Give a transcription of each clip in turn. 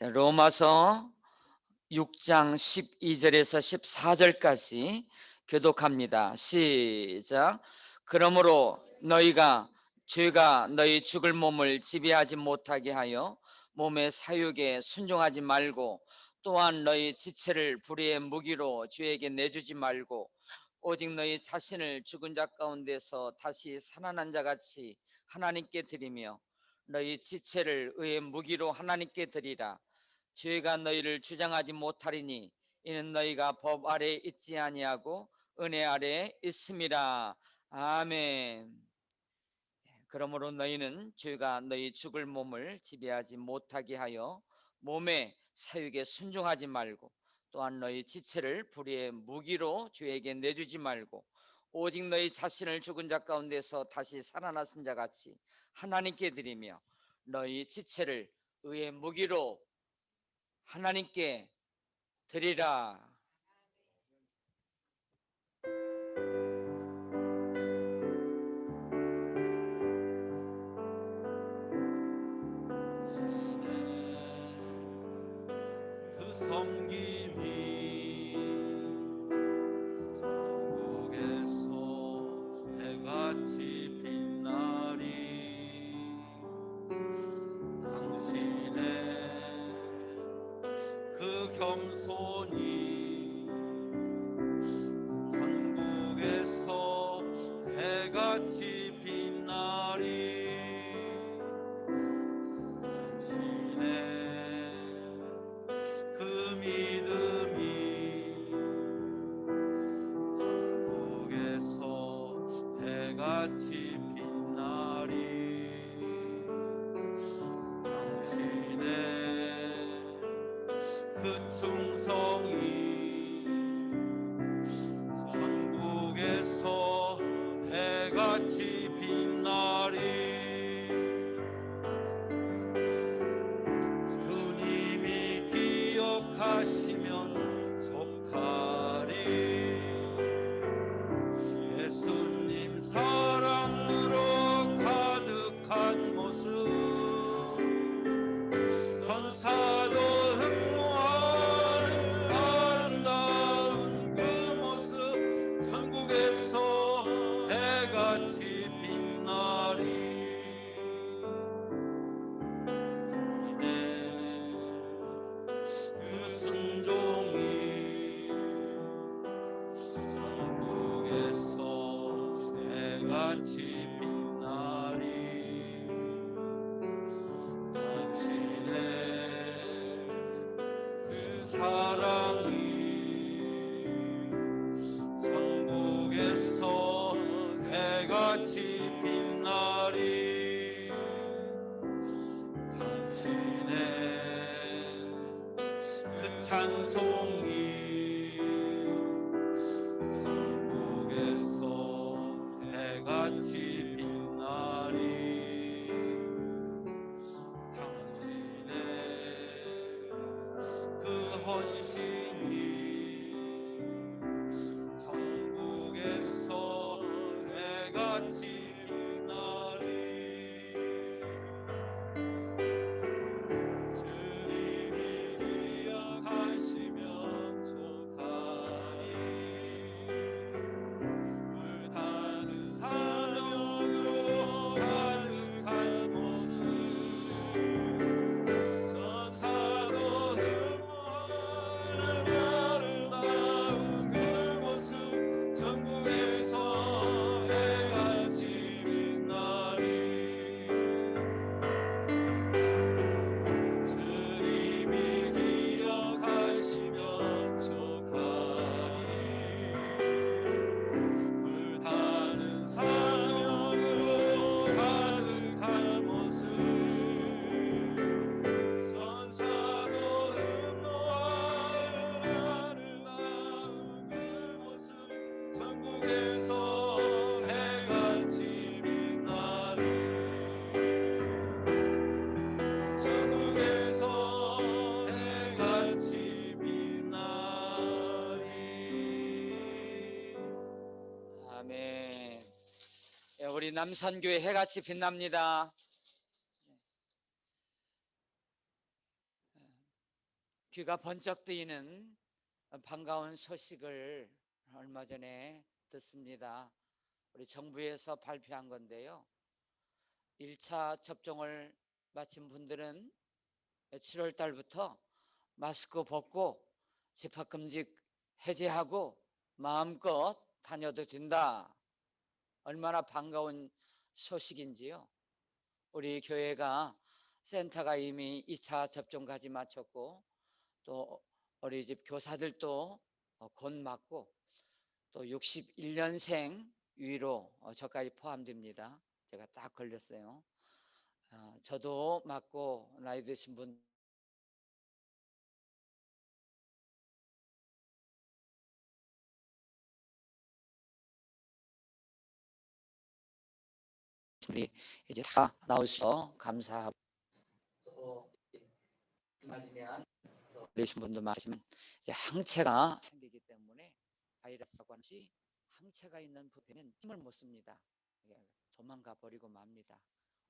로마서 6장 12절에서 14절까지 교독합니다. 시작. 그러므로 너희가 죄가 너희 죽을 몸을 지배하지 못하게 하여 몸의 사육에 순종하지 말고, 또한 너희 지체를 불의의 무기로 죄에게 내주지 말고, 오직 너희 자신을 죽은 자 가운데서 다시 살아난 자 같이 하나님께 드리며, 너희 지체를 의의 무기로 하나님께 드리라. 죄가 너희를 주장하지 못하리니 이는 너희가 법 아래에 있지 아니하고 은혜 아래에 있음이라. 아멘. 그러므로 너희는 죄가 너희 죽을 몸을 지배하지 못하게 하여 몸의 사육에 순종하지 말고, 또한 너희 지체를 불의의 무기로 죄에게 내주지 말고, 오직 너희 자신을 죽은 자 가운데서 다시 살아나신 자 같이 하나님께 드리며, 너희 지체를 의의 무기로 하나님께 드리라. 그 섬김이 천국에서 해같이 빛나리. 당신의 그 겸손이 천국에서 해같이 빛나리. 그 믿음이 천국에서 해같이 빛나리. 당신의 그 충성이 천국에서 해같이 빛나리. 하시면 족하리. 예수님 사랑으로 가득한 모습, 천사도 흠모하는 아름다운 그 모습, 천국에서 해같이 빛나리. 그 순종이 천국에서 해같이 빛나리. 당신의 그 사랑이 천국에서 해같이 빛나리. 당신의 그 찬송이 천국에서 해같이 빛나리. 당신의 그 헌신이 천국에서 해같이 빛나리. 하시면 족하리. 불타는 사랑으로 가득한 모습, 천사도 흠모하는 아름다운 그 모습, 천국에서 해같이 빛나리. 불타는 사랑으로 가득한 모습, 천사도 흠모하는 아름다운 그 모습, 천국에서 해같이 빛나리. 천국에서 해같이 빛나리. 아멘. 우리 남산교회 해같이 빛납니다. 귀가 번쩍 뜨이는 반가운 소식을 얼마 전에 듣습니다. 우리 정부에서 발표한 건데요. 1차 접종을 마친 분들은 7월 달부터 마스크 벗고 집합금지 해제하고 마음껏 다녀도 된다. 얼마나 반가운 소식인지요. 우리 교회가 센터가 이미 2차 접종까지 마쳤고 또 어린이집 교사들도 곧 맞고 또 61년생 위로 저까지 포함됩니다. 제가 딱 걸렸어요. 저도 맞고 나이 드신 분들이 이제 다 나오셔서 감사하고 또 맞으면 또 어리신 분도 맞으면 이제 항체가 생기기 때문에 바이러스라고 하는지 항체가 있는 부패는 힘을 못 씁니다. 도망가 버리고 맙니다.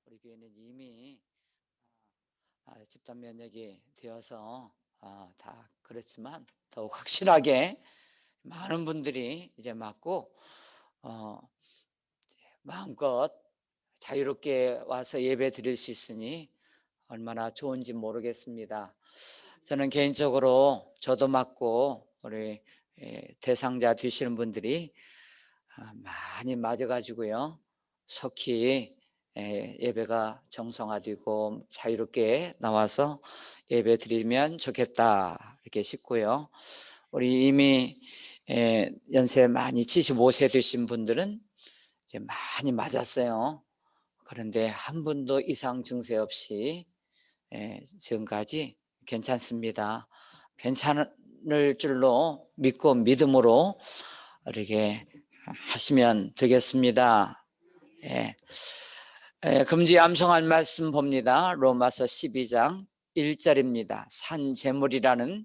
우리 교회는 이미 집단 면역이 되어서 다 그렇지만 더욱 확실하게 많은 분들이 이제 맞고 마음껏 자유롭게 와서 예배 드릴 수 있으니 얼마나 좋은지 모르겠습니다. 저는 개인적으로 저도 맞고 우리 대상자 되시는 분들이 많이 맞아가지고요 속히 예배가 정상화되고 자유롭게 나와서 예배 드리면 좋겠다 이렇게 싶고요. 우리 이미 연세 많이 75세 되신 분들은 이제 많이 맞았어요. 그런데 한 분도 이상 증세 없이 지금까지 괜찮습니다. 괜찮을 줄로 믿고 믿음으로 이렇게 하시면 되겠습니다. 금지 암송할 말씀 봅니다. 로마서 12장 1절입니다. 산재물이라는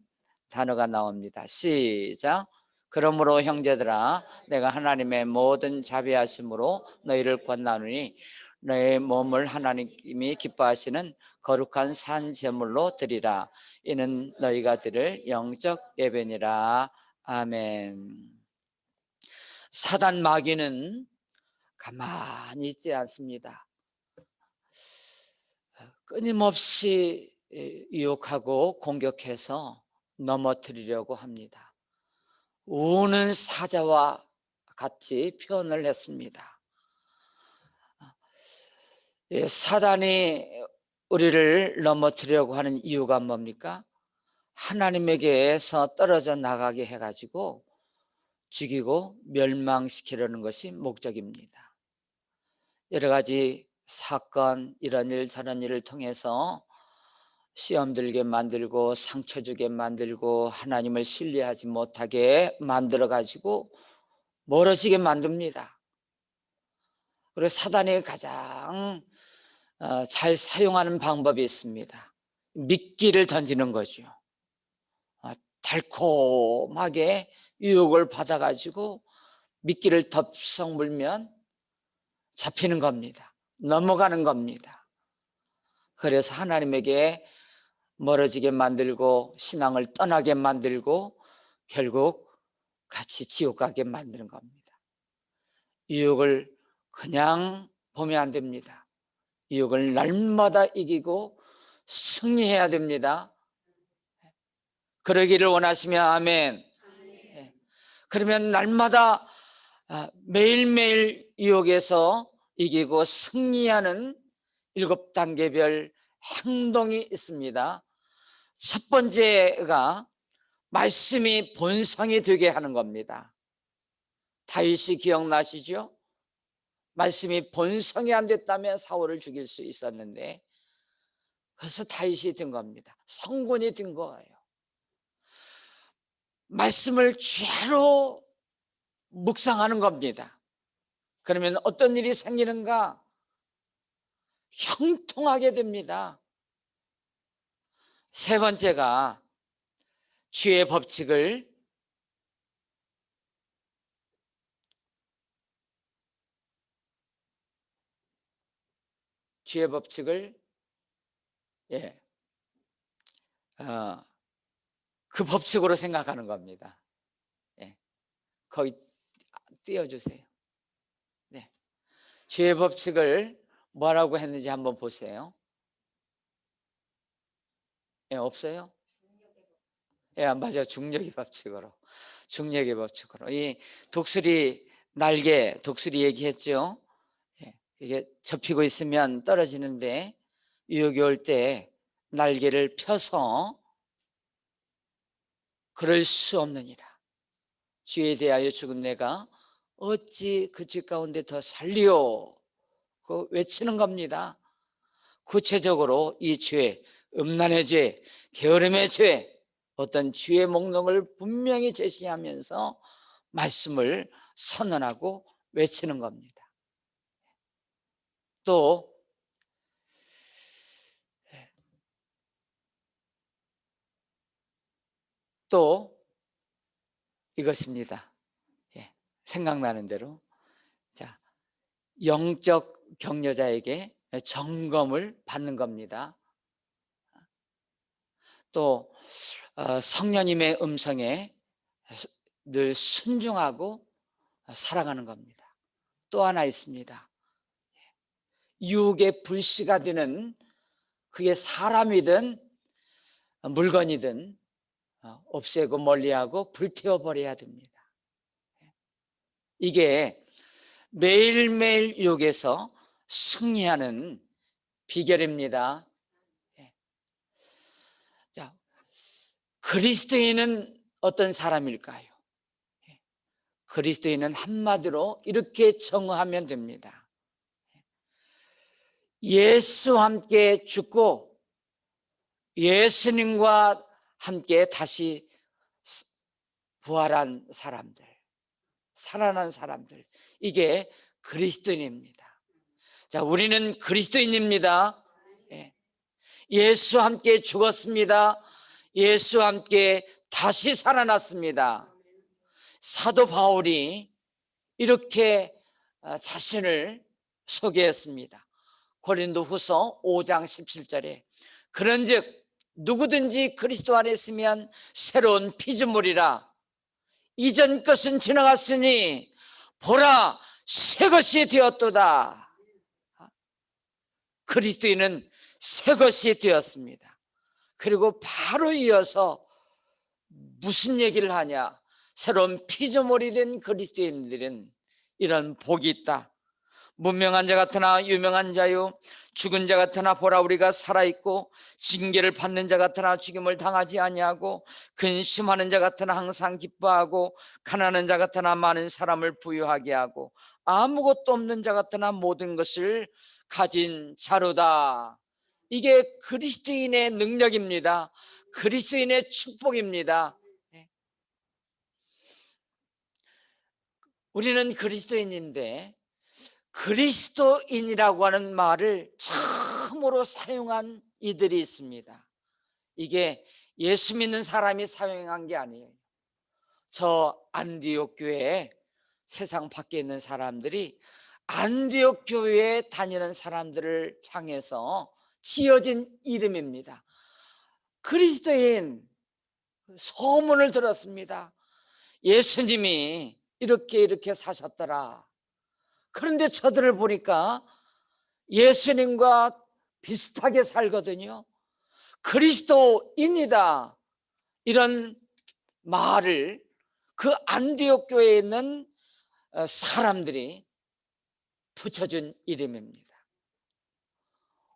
단어가 나옵니다. 시작. 그러므로 형제들아 내가 하나님의 모든 자비하심으로 너희를 권하노니 너의 몸을 하나님이 기뻐하시는 거룩한 산재물로 드리라. 이는 너희가 드릴 영적 예배니라. 아멘. 사단 마귀는 가만히 있지 않습니다. 끊임없이 유혹하고 공격해서 넘어뜨리려고 합니다. 우는 사자와 같이 표현을 했습니다. 사단이 우리를 넘어뜨리려고 하는 이유가 뭡니까? 하나님에게서 떨어져 나가게 해가지고 죽이고 멸망시키려는 것이 목적입니다. 여러 가지 사건, 이런 일 저런 일을 통해서 시험 들게 만들고 상처 주게 만들고 하나님을 신뢰하지 못하게 만들어 가지고 멀어지게 만듭니다. 그리고 사단이 가장 잘 사용하는 방법이 있습니다. 미끼를 던지는 거죠. 달콤하게 유혹을 받아 가지고 미끼를 덥석 물면 잡히는 겁니다. 넘어가는 겁니다. 그래서 하나님에게 멀어지게 만들고 신앙을 떠나게 만들고 결국 같이 지옥 가게 만드는 겁니다. 유혹을 그냥 보면 안 됩니다. 유혹을 날마다 이기고 승리해야 됩니다. 그러기를 원하시면 아멘. 그러면 날마다 매일매일 유혹에서 이기고 승리하는 7단계별 행동이 있습니다. 첫 번째가 말씀이 본성이 되게 하는 겁니다. 다윗이 기억나시죠? 말씀이 본성이 안 됐다면 사울을 죽일 수 있었는데 그래서 다윗이 된 겁니다. 성군이 된 거예요. 말씀을 죄로 묵상하는 겁니다. 그러면 어떤 일이 생기는가? 형통하게 됩니다. 세 번째가 주의 법칙을 그 법칙으로 생각하는 겁니다. 예. 거기 띄워주세요. 네. 죄의 법칙을 뭐라고 했는지 한번 보세요. 예, 없어요? 예, 맞아요. 중력의 법칙으로. 중력의 법칙으로. 이 독수리 날개, 독수리 얘기했죠. 예, 이게 접히고 있으면 떨어지는데 유혹이 올 때 날개를 펴서 그럴 수 없느니라. 죄에 대하여 죽은 내가 어찌 그 죄 가운데 더 살리오. 그 외치는 겁니다. 구체적으로 이 죄, 음란의 죄, 게으름의 죄, 어떤 죄의 목록을 분명히 제시하면서 말씀을 선언하고 외치는 겁니다. 또 이것입니다. 예, 생각나는 대로. 자, 영적 격려자에게 점검을 받는 겁니다. 또 성령님의 음성에 늘 순종하고 살아가는 겁니다. 또 하나 있습니다. 유혹의 불씨가 되는, 그게 사람이든 물건이든 없애고 멀리하고 불태워버려야 됩니다. 이게 매일매일 유혹에서 승리하는 비결입니다. 자, 그리스도인은 어떤 사람일까요? 그리스도인은 한마디로 이렇게 정의하면 됩니다. 예수와 함께 죽고 예수님과 함께 다시 부활한 사람들, 살아난 사람들, 이게 그리스도인입니다. 자, 우리는 그리스도인입니다. 예수와 함께 죽었습니다. 예수와 함께 다시 살아났습니다. 사도 바울이 이렇게 자신을 소개했습니다. 고린도후서 5장 17절에 그런즉 누구든지 그리스도 안에 있으면 새로운 피조물이라. 이전 것은 지나갔으니 보라 새 것이 되었도다. 그리스도인은 새 것이 되었습니다. 그리고 바로 이어서 무슨 얘기를 하냐? 새로운 피조물이 된 그리스도인들은 이런 복이 있다. 무명한 자 같으나 유명한 자요, 죽은 자 같으나 보라 우리가 살아있고, 징계를 받는 자 같으나 죽임을 당하지 아니하고, 근심하는 자 같으나 항상 기뻐하고, 가난한 자 같으나 많은 사람을 부유하게 하고, 아무것도 없는 자 같으나 모든 것을 가진 자로다. 이게 그리스도인의 능력입니다. 그리스도인의 축복입니다. 우리는 그리스도인인데 그리스도인이라고 하는 말을 처음으로 사용한 이들이 있습니다. 이게 예수 믿는 사람이 사용한 게 아니에요. 저 안디옥 교회에 세상 밖에 있는 사람들이 안디옥 교회에 다니는 사람들을 향해서 지어진 이름입니다. 그리스도인, 소문을 들었습니다. 예수님이 이렇게 사셨더라. 그런데 저들을 보니까 예수님과 비슷하게 살거든요. 그리스도인이다, 이런 말을 그 안디옥 교회에 있는 사람들이 붙여준 이름입니다.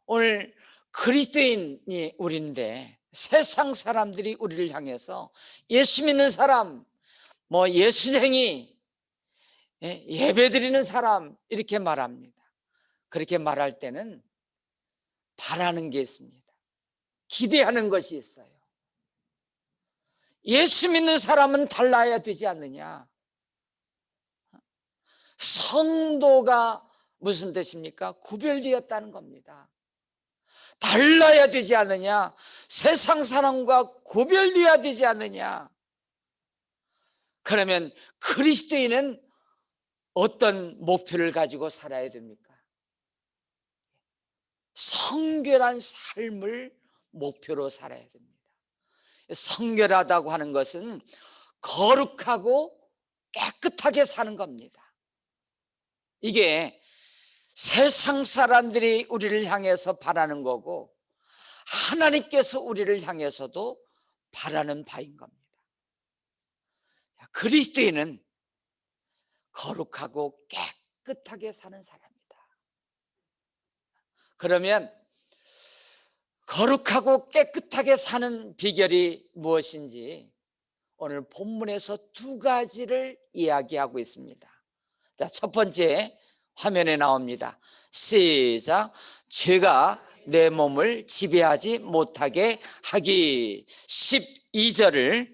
오늘 그리스도인이 우리인데 세상 사람들이 우리를 향해서 예수 믿는 사람, 뭐 예수쟁이, 예배드리는 사람, 이렇게 말합니다. 그렇게 말할 때는 바라는 게 있습니다. 기대하는 것이 있어요. 예수 믿는 사람은 달라야 되지 않느냐? 성도가 무슨 뜻입니까? 구별되었다는 겁니다. 달라야 되지 않느냐? 세상 사람과 구별되어야 되지 않느냐? 그러면 그리스도인은 어떤 목표를 가지고 살아야 됩니까? 성결한 삶을 목표로 살아야 됩니다. 성결하다고 하는 것은 거룩하고 깨끗하게 사는 겁니다. 이게 세상 사람들이 우리를 향해서 바라는 거고 하나님께서 우리를 향해서도 바라는 바인 겁니다. 그리스도인은 거룩하고 깨끗하게 사는 사람이다. 그러면 거룩하고 깨끗하게 사는 비결이 무엇인지 오늘 본문에서 두 가지를 이야기하고 있습니다. 자, 첫 번째 화면에 나옵니다. 시작. 죄가 내 몸을 지배하지 못하게 하기. 12절을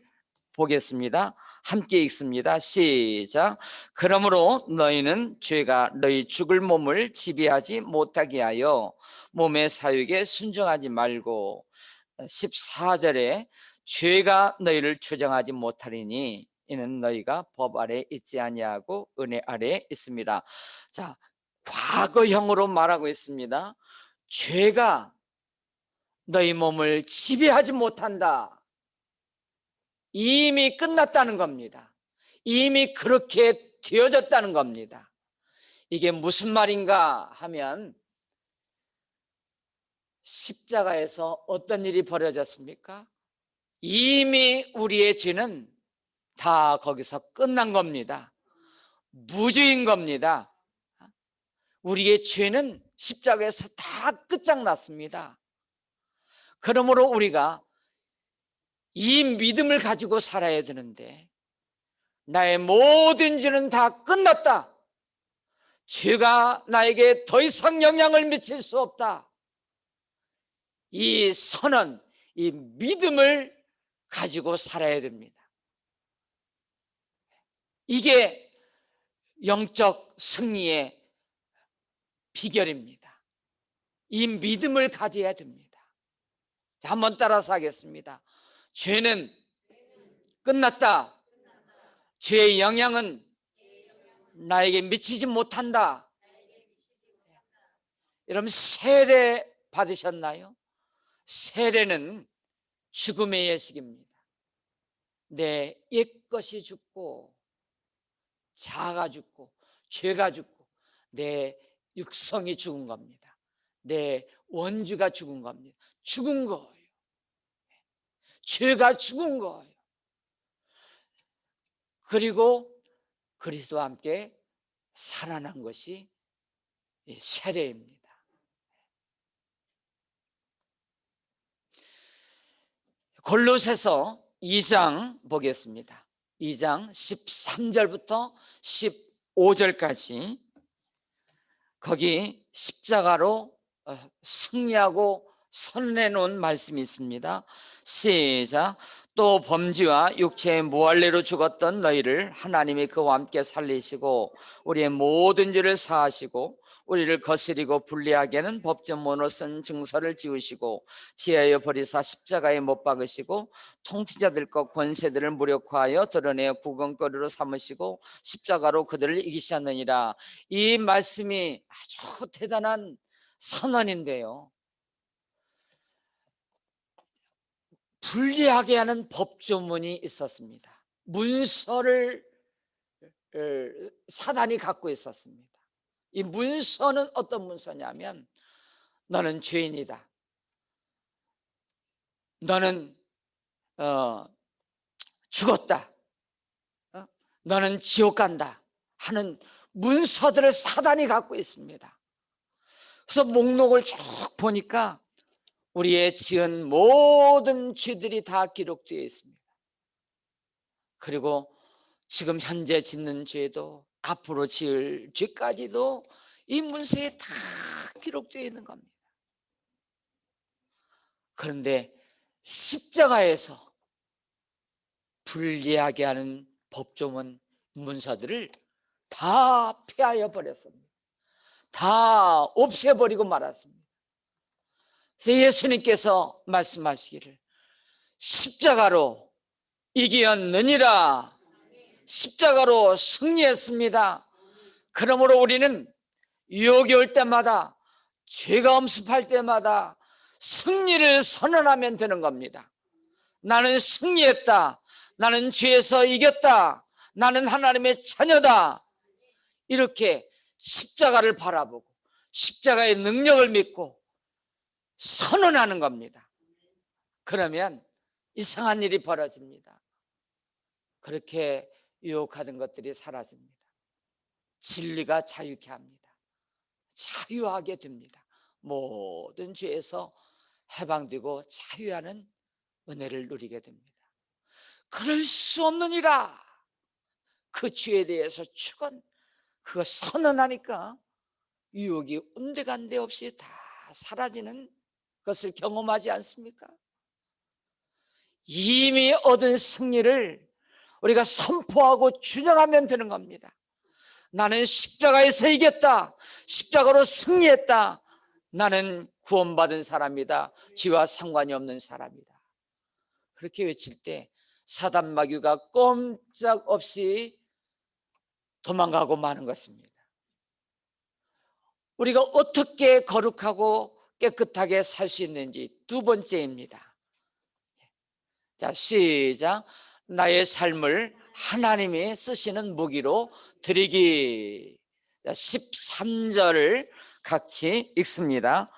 보겠습니다. 함께 읽습니다. 시작. 그러므로 너희는 죄가 너희 죽을 몸을 지배하지 못하게 하여 몸의 사육에 순종하지 말고, 14절에 죄가 너희를 주장하지 못하리니 이는 너희가 법 아래 있지 아니하고 은혜 아래 있습니다. 자, 과거형으로 말하고 있습니다. 죄가 너희 몸을 지배하지 못한다. 이미 끝났다는 겁니다. 이미 그렇게 되어졌다는 겁니다. 이게 무슨 말인가 하면 십자가에서 어떤 일이 벌어졌습니까? 이미 우리의 죄는 다 거기서 끝난 겁니다. 무죄인 겁니다. 우리의 죄는 십자가에서 다 끝장났습니다. 그러므로 우리가 이 믿음을 가지고 살아야 되는데, 나의 모든 죄는 다 끝났다. 죄가 나에게 더 이상 영향을 미칠 수 없다. 이 선언, 이 믿음을 가지고 살아야 됩니다. 이게 영적 승리의 비결입니다. 이 믿음을 가져야 됩니다. 자, 한번 따라서 하겠습니다. 죄는 끝났다. 죄의 영향은 나에게 미치지 못한다. 여러분, 세례 받으셨나요? 세례는 죽음의 예식입니다. 내 옛것이 죽고 자아가 죽고 죄가 죽고 내 육성이 죽은 겁니다. 내 원주가 죽은 겁니다. 죽은 거예요. 죄가 죽은 거예요. 그리고 그리스도와 함께 살아난 것이 세례입니다. 골로새서 2장 보겠습니다. 2장 13절부터 15절까지 거기 십자가로 승리하고 선언해 놓은 말씀이 있습니다. 시작. 또 범죄와 육체의 무할례로 죽었던 너희를 하나님이 그와 함께 살리시고 우리의 모든 죄를 사하시고 우리를 거스리고 불리하게 하는 법조문으로 쓴 증서를 지우시고 지하여 버리사 십자가에 못 박으시고 통치자들과 권세들을 무력화하여 드러내어 구경거리로 삼으시고 십자가로 그들을 이기셨느니라. 이 말씀이 아주 대단한 선언인데요, 불리하게 하는 법조문이 있었습니다. 문서를 사단이 갖고 있었습니다. 이 문서는 어떤 문서냐면, 너는 죄인이다, 너는 죽었다, 너는 지옥 간다 하는 문서들을 사단이 갖고 있습니다. 그래서 목록을 쭉 보니까 우리의 지은 모든 죄들이 다 기록되어 있습니다. 그리고 지금 현재 짓는 죄도 앞으로 지을 죄까지도 이 문서에 다 기록되어 있는 겁니다. 그런데 십자가에서 불리하게 하는 법조문 문서들을 다 폐하여 버렸습니다. 다 없애버리고 말았습니다. 그래서 예수님께서 말씀하시기를 십자가로 이기었느니라, 십자가로 승리했습니다. 그러므로 우리는 유혹이 올 때마다, 죄가 엄습할 때마다 승리를 선언하면 되는 겁니다. 나는 승리했다, 나는 죄에서 이겼다, 나는 하나님의 자녀다, 이렇게 십자가를 바라보고 십자가의 능력을 믿고 선언하는 겁니다. 그러면 이상한 일이 벌어집니다. 그렇게 유혹하던 것들이 사라집니다. 진리가 자유케 합니다. 자유하게 됩니다. 모든 죄에서 해방되고 자유하는 은혜를 누리게 됩니다. 그럴 수 없느니라. 그 죄에 대해서 축은 그거 선언하니까 유혹이 온데간데 없이 다 사라지는 것을 경험하지 않습니까? 이미 얻은 승리를 우리가 선포하고 주장하면 되는 겁니다. 나는 십자가에서 이겼다, 십자가로 승리했다, 나는 구원받은 사람이다, 죄와 상관이 없는 사람이다. 그렇게 외칠 때 사단 마귀가 꼼짝없이 도망가고 마는 것입니다. 우리가 어떻게 거룩하고 깨끗하게 살 수 있는지 두 번째입니다. 자, 시작. 나의 삶을 하나님이 쓰시는 무기로 드리기. 13절을 같이 읽습니다.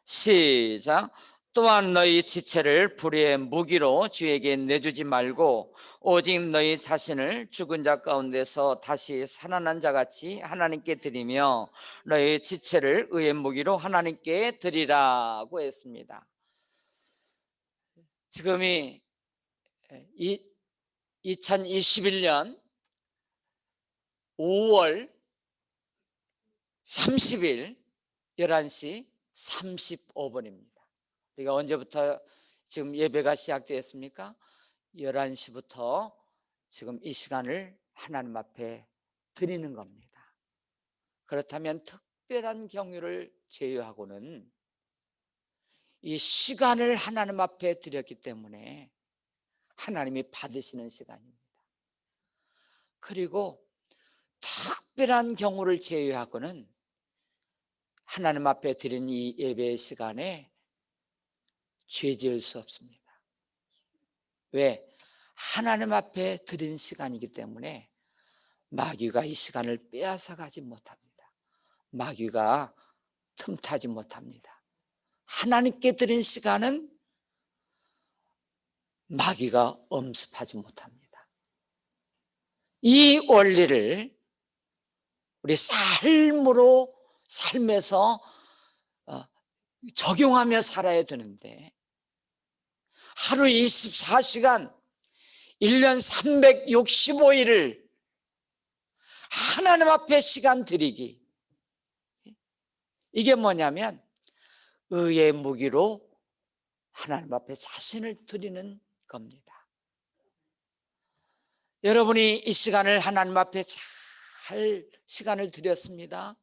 시작. 또한 너희 지체를 불의의 무기로 주에게 내주지 말고 오직 너희 자신을 죽은 자 가운데서 다시 살아난 자같이 하나님께 드리며 너희 지체를 의의 무기로 하나님께 드리라고 했습니다. 지금이 2021년 5월 30일 11시 35분입니다. 우리가 언제부터 지금 예배가 시작되었습니까? 11시부터 지금 이 시간을 하나님 앞에 드리는 겁니다. 그렇다면 특별한 경유를 제외하고는 이 시간을 하나님 앞에 드렸기 때문에 하나님이 받으시는 시간입니다. 그리고 특별한 경우를 제외하고는 하나님 앞에 드린 이 예배의 시간에 죄 지을 수 없습니다. 왜? 하나님 앞에 드린 시간이기 때문에 마귀가 이 시간을 빼앗아 가지 못합니다. 마귀가 틈타지 못합니다. 하나님께 드린 시간은 마귀가 엄습하지 못합니다. 이 원리를 우리 삶에서 적용하며 살아야 되는데, 하루 24시간 1년 365일을 하나님 앞에 시간 드리기, 이게 뭐냐면 의의 무기로 하나님 앞에 자신을 드리는 겁니다. 여러분이 이 시간을 하나님 앞에 잘 시간을 드렸습니다.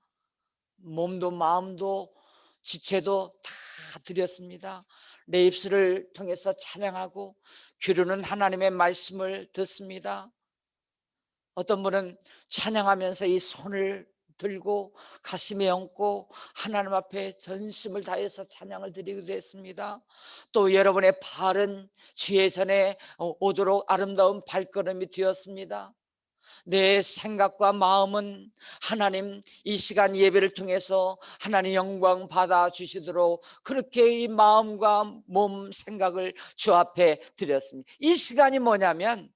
몸도 마음도 지체도 다 드렸습니다. 내 입술을 통해서 찬양하고 귀로는 하나님의 말씀을 듣습니다. 어떤 분은 찬양하면서 이 손을 들고 가슴에 얹고 하나님 앞에 전심을 다해서 찬양을 드리기도 했습니다. 또 여러분의 발은 주의 전에 오도록 아름다운 발걸음이 되었습니다. 내 생각과 마음은 하나님 이 시간 예배를 통해서 하나님 영광 받아 주시도록 그렇게 이 마음과 몸 생각을 주 앞에 드렸습니다. 이 시간이 뭐냐면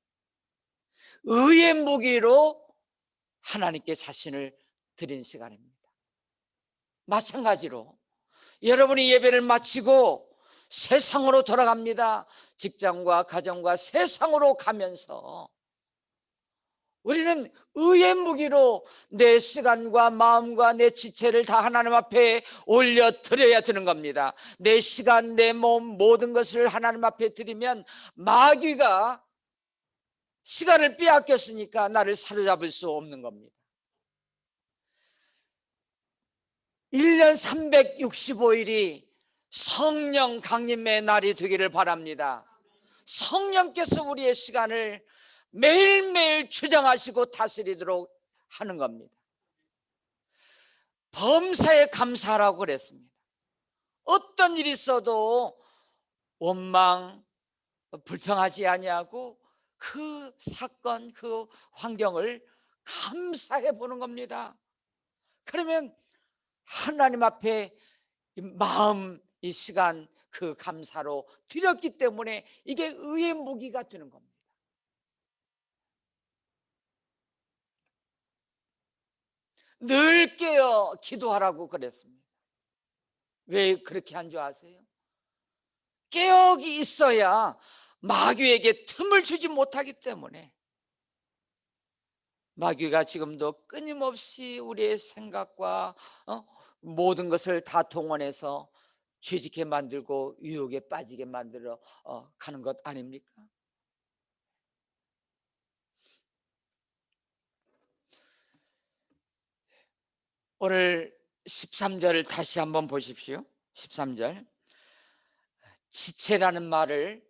의의 무기로 하나님께 자신을 드린 시간입니다. 마찬가지로 여러분이 예배를 마치고 세상으로 돌아갑니다. 직장과 가정과 세상으로 가면서 우리는 의의 무기로 내 시간과 마음과 내 지체를 다 하나님 앞에 올려드려야 되는 겁니다. 내 시간, 내 몸, 모든 것을 하나님 앞에 드리면 마귀가 시간을 빼앗겼으니까 나를 사로잡을 수 없는 겁니다. 1년 365일이 성령 강림의 날이 되기를 바랍니다. 성령께서 우리의 시간을 매일매일 주장하시고 다스리도록 하는 겁니다. 범사에 감사하라고 그랬습니다. 어떤 일이 있어도 원망, 불평하지 아니하고 그 사건, 그 환경을 감사해 보는 겁니다. 그러면 하나님 앞에 이 마음, 이 시간, 그 감사로 드렸기 때문에 이게 의의 무기가 되는 겁니다. 늘 깨어 기도하라고 그랬습니다. 왜 그렇게 한 줄 아세요? 깨어 있어야 마귀에게 틈을 주지 못하기 때문에. 마귀가 지금도 끊임없이 우리의 생각과 모든 것을 다 동원해서 죄짓게 만들고 유혹에 빠지게 만들어 가는 것 아닙니까? 오늘 13절 다시 한번 보십시오. 13절 지체라는 말을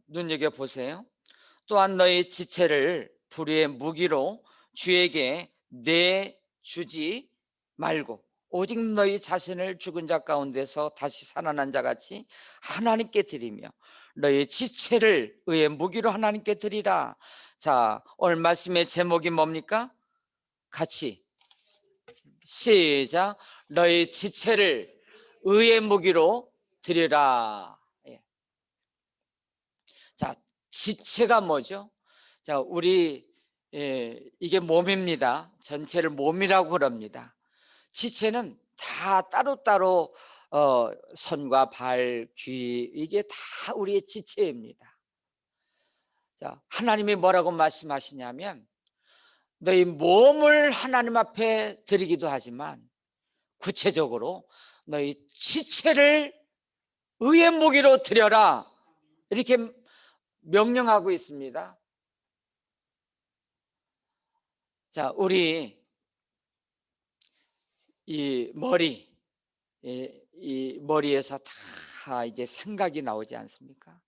눈여겨보세요. 또한 너희 지체를 불의의 무기로 주에게 내주지 말고 오직 너희 자신을 죽은 자 가운데서 다시 살아난 자같이 하나님께 드리며 너희 지체를 의의 무기로 하나님께 드리라. 자, 오늘 말씀의 제목이 뭡니까? 같이 시작. 너희 지체를 의의 무기로 드리라. 예. 자, 지체가 뭐죠? 자, 우리 이게 몸입니다. 전체를 몸이라고 그럽니다. 지체는 다 따로따로 손과 발, 귀, 이게 다 우리의 지체입니다. 자, 하나님이 뭐라고 말씀하시냐면 너희 몸을 하나님 앞에 드리기도 하지만 구체적으로 너희 지체를 의의 무기로 드려라, 이렇게 명령하고 있습니다. 자, 우리 이 머리, 이 머리에서 다 이제 생각이 나오지 않습니까?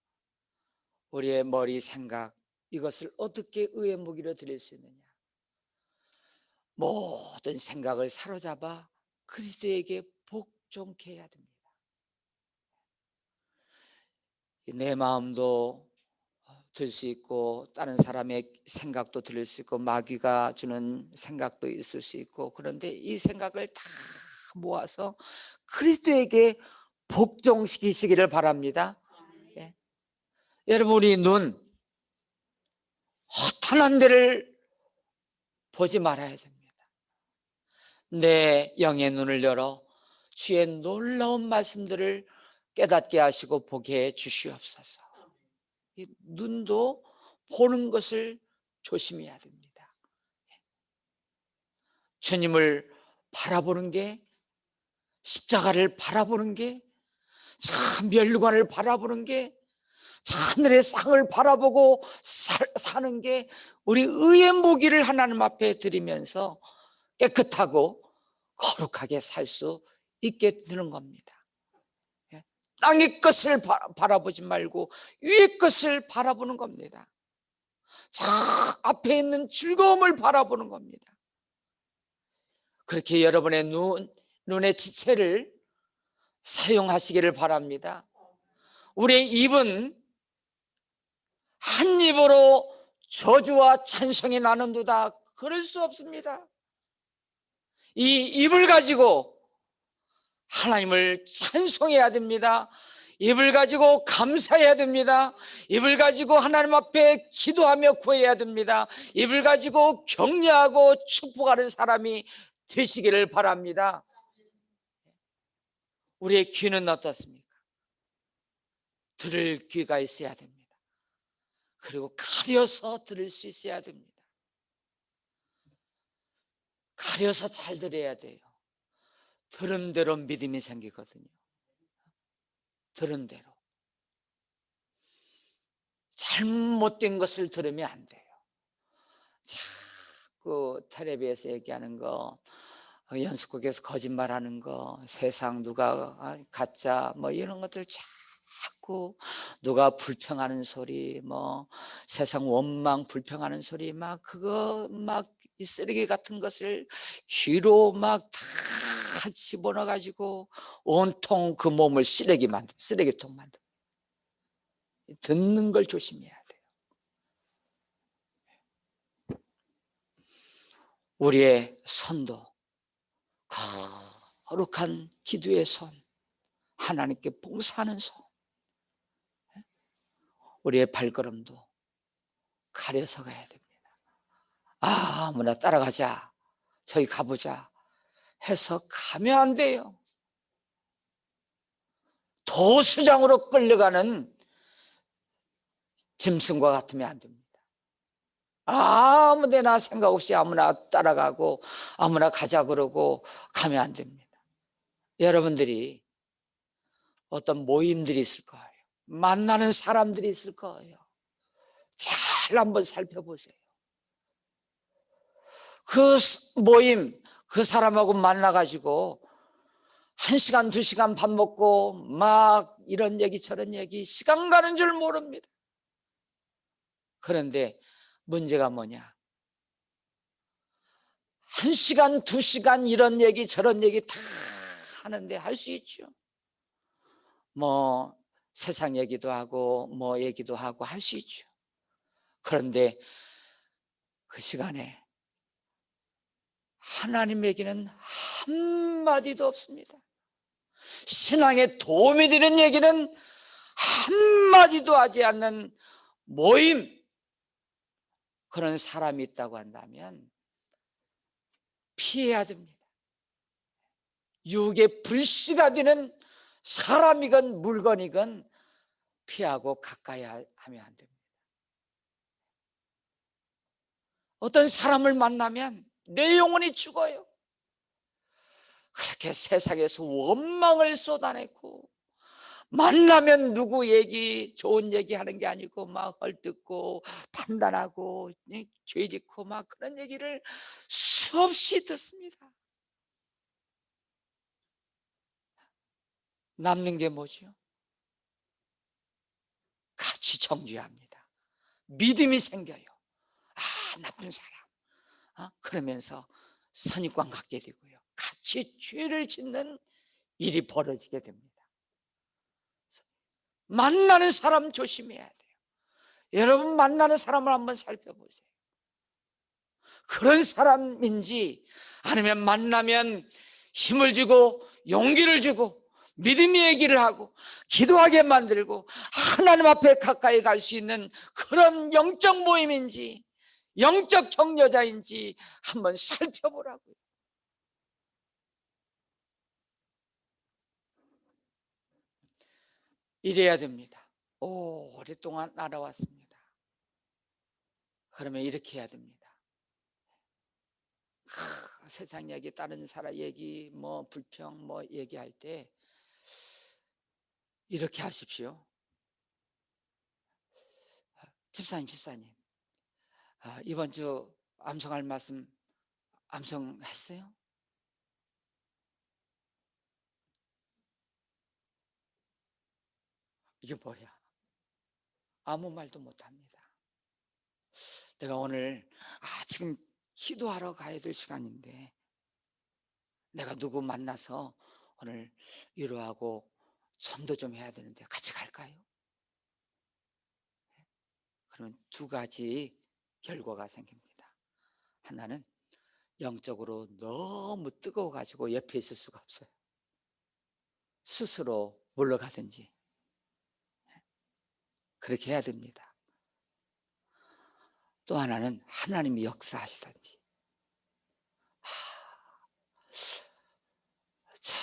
우리의 머리 생각, 이것을 어떻게 의의 무기로 드릴 수 있느냐? 모든 생각을 사로잡아 그리스도에게 복종케 해야 됩니다. 내 마음도 들 수 있고 다른 사람의 생각도 들을 수 있고 마귀가 주는 생각도 있을 수 있고, 그런데 이 생각을 다 모아서 그리스도에게 복종시키시기를 바랍니다. 예. 여러분, 우리 눈 허탄한 데를 보지 말아야 됩니다. 내 영의 눈을 열어 주의 놀라운 말씀들을 깨닫게 하시고 보게 해 주시옵소서. 이 눈도 보는 것을 조심해야 됩니다. 주님을 바라보는 게, 십자가를 바라보는 게, 멸관을 바라보는 게, 하늘의 상을 바라보고 사는 게 우리 의의 무기를 하나님 앞에 드리면서 깨끗하고 거룩하게 살 수 있게 되는 겁니다. 땅의 것을 바라보지 말고 위의 것을 바라보는 겁니다. 앞에 있는 즐거움을 바라보는 겁니다. 그렇게 여러분의 눈의 지체를 사용하시기를 바랍니다. 우리의 입은 한 입으로 저주와 찬송이 나는도다, 그럴 수 없습니다. 이 입을 가지고 하나님을 찬송해야 됩니다. 입을 가지고 감사해야 됩니다. 입을 가지고 하나님 앞에 기도하며 구해야 됩니다. 입을 가지고 격려하고 축복하는 사람이 되시기를 바랍니다. 우리의 귀는 어떻습니까? 들을 귀가 있어야 됩니다. 그리고 가려서 들을 수 있어야 됩니다. 가려서 잘 들어야 돼요. 들은 대로 믿음이 생기거든요. 들은 대로. 잘못된 것을 들으면 안 돼요. 자꾸 텔레비에서 얘기하는 거, 연수국에서 거짓말하는 거, 세상 누가 가짜 뭐 이런 것들 자꾸 누가 불평하는 소리, 뭐 세상 원망 불평하는 소리, 막 그거 막 이 쓰레기 같은 것을 귀로 막 다 집어넣어 가지고 온통 그 몸을 쓰레기통 만들어. 듣는 걸 조심해야 돼요. 우리의 손도 거룩한 기도의 손, 하나님께 봉사하는 손, 우리의 발걸음도 가려서 가야 됩니다. 아무나 따라가자, 저기 가보자 해서 가면 안 돼요. 도수장으로 끌려가는 짐승과 같으면 안 됩니다. 아무데나 생각 없이 아무나 따라가고 아무나 가자 그러고 가면 안 됩니다. 여러분들이 어떤 모임들이 있을 거예요. 만나는 사람들이 있을 거예요. 잘 한번 살펴보세요. 그 모임, 그 사람하고 만나가지고 1시간, 2시간 밥 먹고 막 이런 얘기 저런 얘기, 시간 가는 줄 모릅니다. 그런데 문제가 뭐냐? 1시간, 2시간 이런 얘기 저런 얘기 다 하는데 할 수 있죠. 뭐 세상 얘기도 하고 뭐 얘기도 하고 할 수 있죠. 그런데 그 시간에 하나님 얘기는 한마디도 없습니다. 신앙에 도움이 되는 얘기는 한마디도 하지 않는 모임, 그런 사람이 있다고 한다면 피해야 됩니다. 유혹의 불씨가 되는 사람이건 물건이건 피하고 가까이 하면 안 됩니다. 어떤 사람을 만나면 내 영혼이 죽어요. 그렇게 세상에서 원망을 쏟아내고, 만나면 누구 얘기, 좋은 얘기 하는 게 아니고 막 헐뜯고 판단하고 죄짓고 막 그런 얘기를 수없이 듣습니다. 남는 게 뭐죠? 같이 정죄합니다. 믿음이 생겨요. 나쁜 사람, 그러면서 선입관 갖게 되고요. 같이 죄를 짓는 일이 벌어지게 됩니다. 만나는 사람 조심해야 돼요. 여러분 만나는 사람을 한번 살펴보세요. 그런 사람인지, 아니면 만나면 힘을 주고 용기를 주고 믿음의 얘기를 하고 기도하게 만들고 하나님 앞에 가까이 갈 수 있는 그런 영적 모임인지 영적 격려자인지 한번 살펴보라고요. 이래야 됩니다. 오랫동안 알아왔습니다. 그러면 이렇게 해야 됩니다. 세상 얘기, 다른 사람 얘기, 뭐 불평 뭐 얘기할 때 이렇게 하십시오. 집사님 이번 주 암송할 말씀 암송했어요? 이게 뭐야? 아무 말도 못합니다. 내가 오늘 지금 기도하러 가야 될 시간인데 내가 누구 만나서 오늘 위로하고 전도 좀 해야 되는데 같이 갈까요? 그러면 두 가지 결과가 생깁니다. 하나는 영적으로 너무 뜨거워가지고 옆에 있을 수가 없어요. 스스로 물러가든지 그렇게 해야 됩니다. 또 하나는 하나님이 역사하시든지.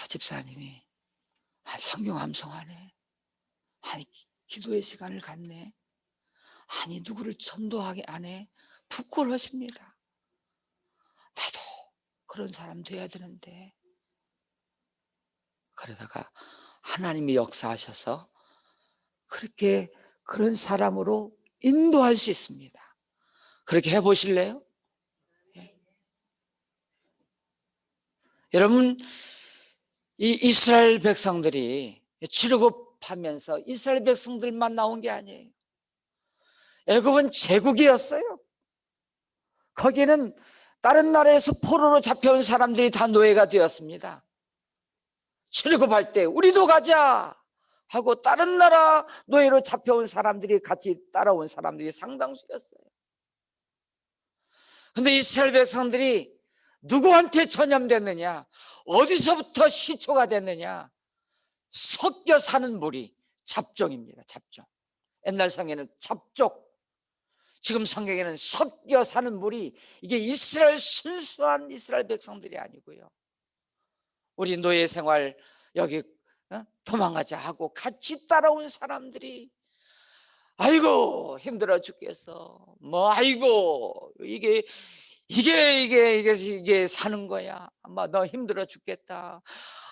집사님이 성경 암송하네, 기도의 시간을 갖네, 누구를 전도하게 하네, 부끄러워집니다. 나도 그런 사람 돼야 되는데. 그러다가 하나님이 역사하셔서 그렇게 그런 사람으로 인도할 수 있습니다. 그렇게 해보실래요? 예. 여러분, 이 이스라엘 백성들이 출애굽하면서 이스라엘 백성들만 나온 게 아니에요. 애굽은 제국이었어요. 거기에는 다른 나라에서 포로로 잡혀온 사람들이 다 노예가 되었습니다. 출애굽할 때 우리도 가자, 하고 다른 나라 노예로 잡혀온 사람들이 같이 따라온 사람들이 상당수였어요. 근데 이스라엘 백성들이 누구한테 전염됐느냐, 어디서부터 시초가 됐느냐, 섞여 사는 무리, 잡종입니다. 잡종. 옛날 성경에는 잡족, 지금 성경에는 섞여 사는 무리, 이게 이스라엘 순수한 이스라엘 백성들이 아니고요, 우리 노예 생활 여기 도망가자 하고 같이 따라온 사람들이 아이고 힘들어 죽겠어, 뭐 아이고 이게 사는 거야, 아마 너 힘들어 죽겠다.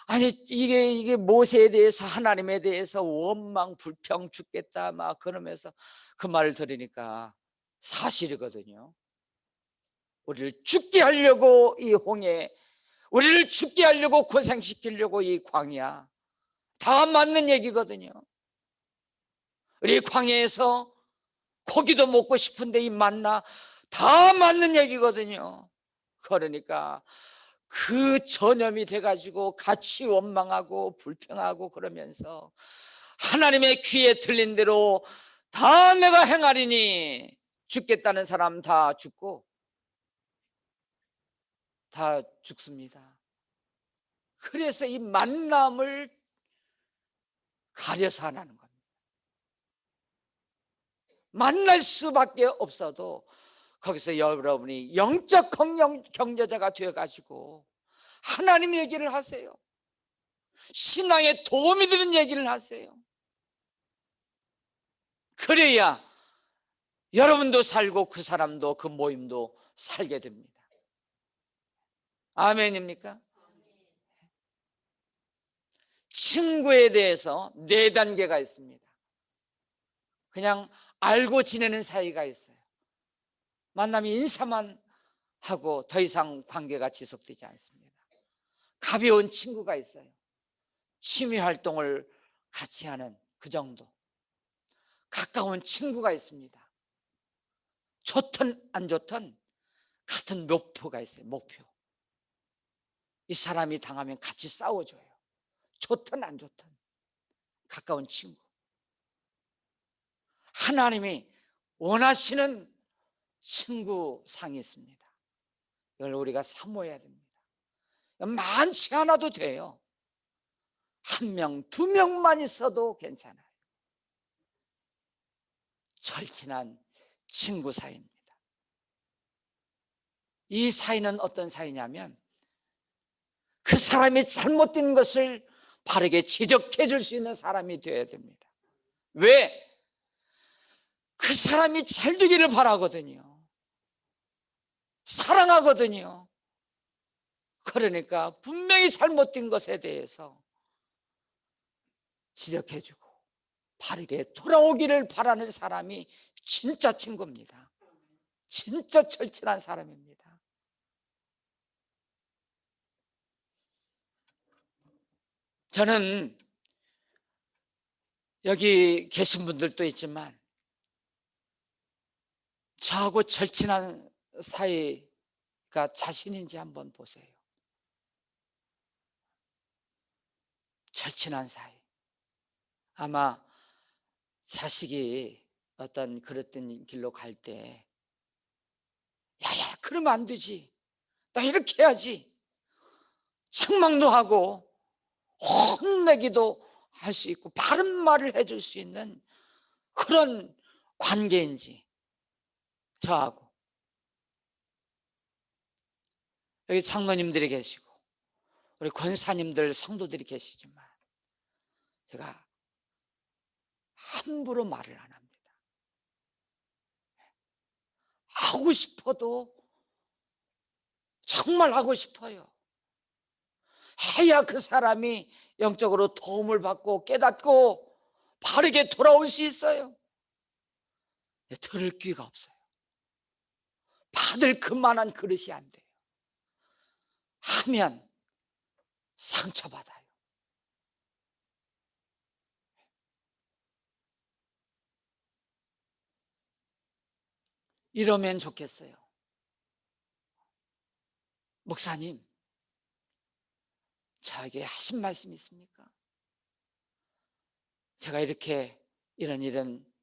아니 이게 모세에 대해서, 하나님에 대해서 원망 불평 죽겠다 막 그러면서 그 말을 들으니까 사실이거든요. 우리를 죽게 하려고 이 홍해, 우리를 죽게 하려고 고생시키려고 이 광야, 다 맞는 얘기거든요. 우리 광야에서 고기도 먹고 싶은데 이 만나, 다 맞는 얘기거든요. 그러니까 그 전염이 돼가지고 같이 원망하고 불평하고 그러면서 하나님의 귀에 들린 대로 다 내가 행하리니, 죽겠다는 사람 다 죽고 다 죽습니다. 그래서 이 만남을 가려서 안 하는 겁니다. 만날 수밖에 없어도 거기서 여러분이 영적 경제자가 되어가지고 하나님 얘기를 하세요. 신앙에 도움이 되는 얘기를 하세요. 그래야 여러분도 살고 그 사람도, 그 모임도 살게 됩니다. 아멘입니까? 친구에 대해서 4단계가 있습니다. 그냥 알고 지내는 사이가 있어요. 만나면 인사만 하고 더 이상 관계가 지속되지 않습니다. 가벼운 친구가 있어요. 취미 활동을 같이 하는 그 정도. 가까운 친구가 있습니다. 좋든 안 좋든 같은 목표가 있어요. 목표. 이 사람이 당하면 같이 싸워줘요. 좋든 안 좋든 가까운 친구. 하나님이 원하시는 친구상이 있습니다. 이걸 우리가 사모해야 됩니다. 많지 않아도 돼요. 1명, 2명만 있어도 괜찮아요. 절친한 친구 사이입니다. 이 사이는 어떤 사이냐면 그 사람이 잘못된 것을 바르게 지적해 줄 수 있는 사람이 되어야 됩니다. 왜? 그 사람이 잘 되기를 바라거든요. 사랑하거든요. 그러니까 분명히 잘못된 것에 대해서 지적해주고 바르게 돌아오기를 바라는 사람이 진짜 친구입니다. 진짜 절친한 사람입니다. 저는 여기 계신 분들도 있지만 저하고 절친한 사이가 자신인지 한번 보세요. 절친한 사이. 아마 자식이 어떤 그릇된 길로 갈 때 야야 그러면 안 되지, 나 이렇게 해야지, 책망도 하고 혼내기도 할 수 있고 바른 말을 해줄 수 있는 그런 관계인지, 저하고 여기 장로님들이 계시고 우리 권사님들 성도들이 계시지만 제가 함부로 말을 안 합니다. 하고 싶어도 정말 하고 싶어요. 해야 그 사람이 영적으로 도움을 받고 깨닫고 바르게 돌아올 수 있어요. 들을 귀가 없어요. 받을 그만한 그릇이 안 돼요. 하면 상처받아요. 이러면 좋겠어요. 목사님, 저에게 하신 말씀 있습니까? 제가 이렇게 이런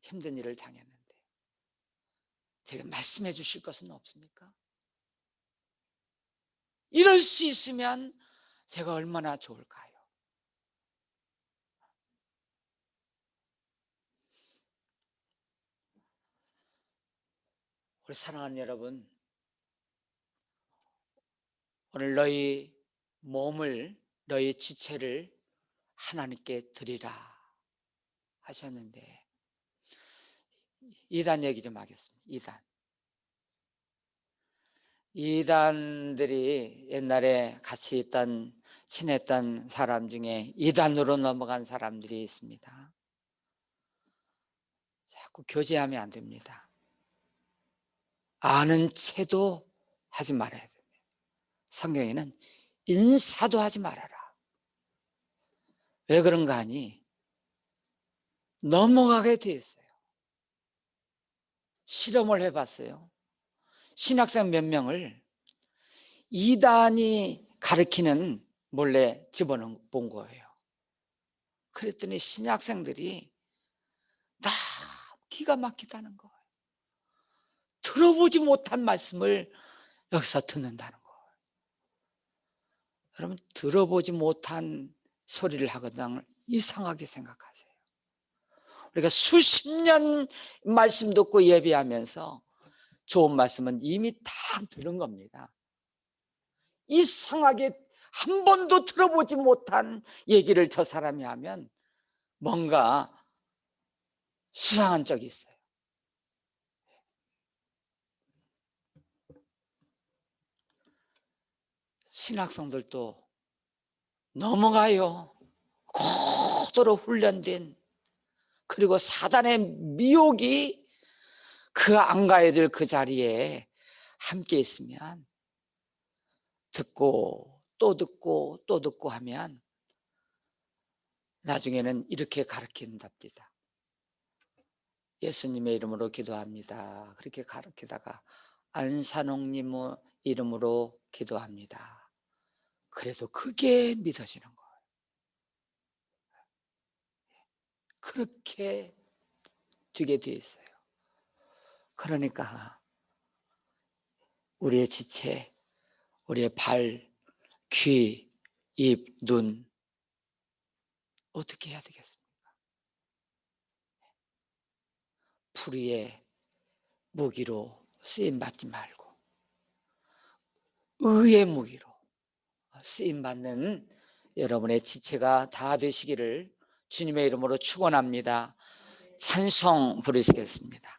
힘든 일을 당했는데 제가 말씀해 주실 것은 없습니까? 이럴 수 있으면 제가 얼마나 좋을까요? 우리 사랑하는 여러분, 오늘 너희 몸을, 너희 지체를 하나님께 드리라 하셨는데, 이단 얘기 좀 하겠습니다. 이단들이 옛날에 같이 있던, 친했던 사람 중에 이단으로 넘어간 사람들이 있습니다. 자꾸 교제하면 안 됩니다. 아는 채도 하지 말아야 됩니다. 성경에는 인사도 하지 말아라. 왜 그런가 하니 넘어가게 돼 있어요. 실험을 해봤어요. 신학생 몇 명을 이단이 가르치는 몰래 집어본 거예요. 그랬더니 신학생들이 다 기가 막히다는 거예요. 들어보지 못한 말씀을 여기서 듣는다는 거예요. 여러분, 들어보지 못한 소리를 하거든 이상하게 생각하세요. 우리가 수십 년 말씀 듣고 예배하면서 좋은 말씀은 이미 다 들은 겁니다. 이상하게 한 번도 들어보지 못한 얘기를 저 사람이 하면 뭔가 수상한 적이 있어요. 신학생들도 넘어가요. 고도로 훈련된, 그리고 사단의 미혹이 그 안 가야 될 그 자리에 함께 있으면 듣고 또 듣고 또 듣고 하면 나중에는 이렇게 가르친답니다. 예수님의 이름으로 기도합니다. 그렇게 가르치다가 안산홍님 이름으로 기도합니다. 그래도 그게 믿어지는 거예요. 그렇게 되게 돼 있어요. 그러니까 우리의 지체, 우리의 발, 귀, 입, 눈 어떻게 해야 되겠습니까? 불의의 무기로 쓰임받지 말고 의의 무기로 쓰임받는 여러분의 지체가 다 되시기를 주님의 이름으로 축원합니다. 찬송 부르시겠습니다.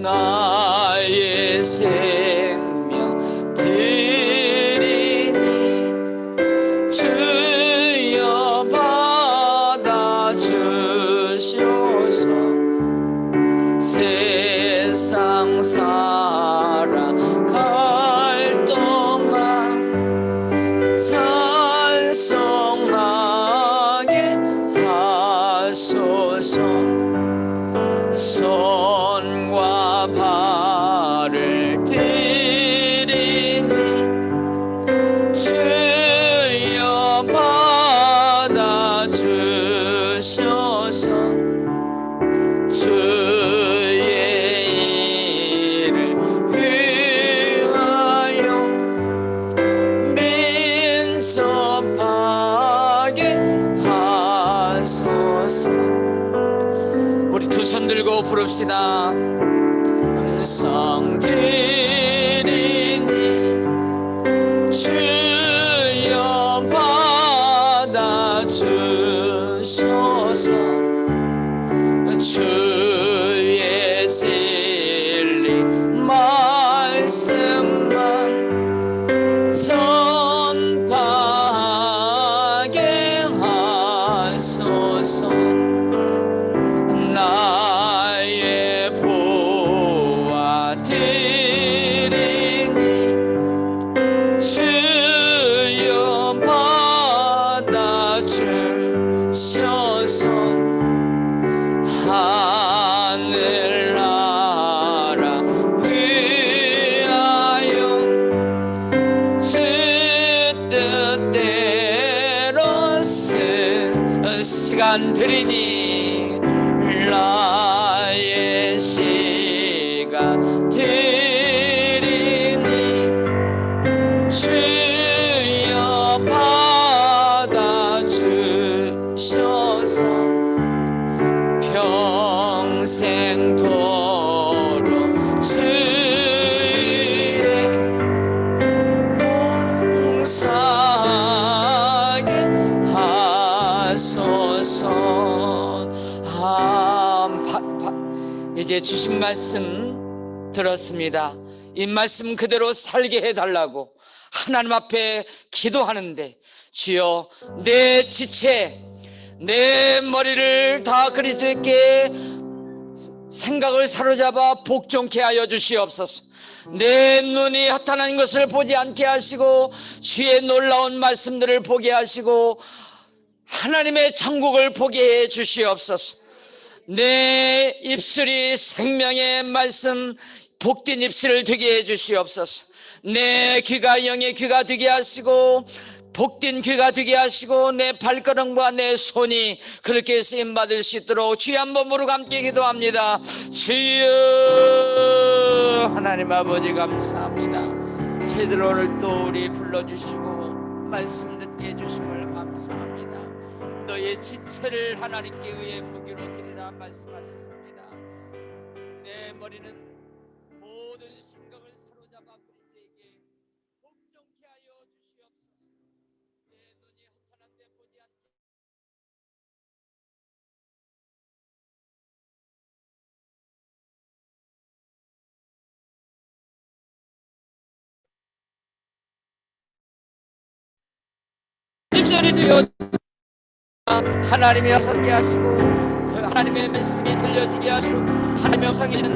나의 생명 드리니 주여 받아주시옵소서. 세상 살아갈 동안 찬송하게 하소서. 손과 발을 드리니 주여 받아주셔서 주의 일을 위하여 민첩하게 하소서. 우리 두 손 들고 부릅시다. 음성 드리니 주여 받아주소서. 주의 진리 말씀만 전파하게 하소서. 나의 보아 드리니 주여 받아주셔서. 하늘나라 위하여 시간 드리니 나의 시간 드리니 주여 받아주셔서 평생도록 주의 봉사하게 하소서. 이제 주신 말씀 들었습니다. 이 말씀 그대로 살게 해달라고 하나님 앞에 기도하는데, 주여 내 지체 내 머리를 다 그리스도께 생각을 사로잡아 복종케 하여 주시옵소서. 내 눈이 허탄한 것을 보지 않게 하시고 주의 놀라운 말씀들을 보게 하시고 하나님의 천국을 보게 해 주시옵소서. 내 입술이 생명의 말씀 복된 입술을 되게 해 주시옵소서. 내 귀가 영의 귀가 되게 하시고 복된 귀가 되게 하시고 내 발걸음과 내 손이 그렇게 쓰임받을 수 있도록 주여 한 번으로 함께 기도합니다. 주여 하나님 아버지 감사합니다. 제대로 오늘 또 우리 불러주시고 말씀 듣게 해주심을 감사합니다. 너의 지체를 하나님께 의의 무기로 드리라 말씀하셨습니다. 내 머리는 모든 생각을 사로잡아 그리스도에게 복종케 하여 주시옵소서. 내 눈이 허탄한데 보지 않게 입술이 되어 하나님의 역사게 하시고 하나님의 말씀이 들려지게 하시고 하나님의 영상이 있는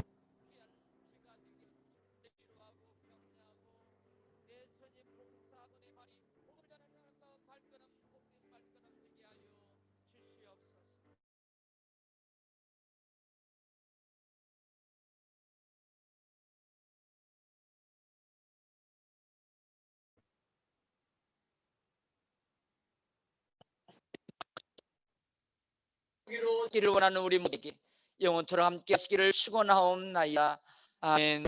기를 원하는 우리 모두에게 영원토록 함께 하시기를 축원하옵나이다. 아멘.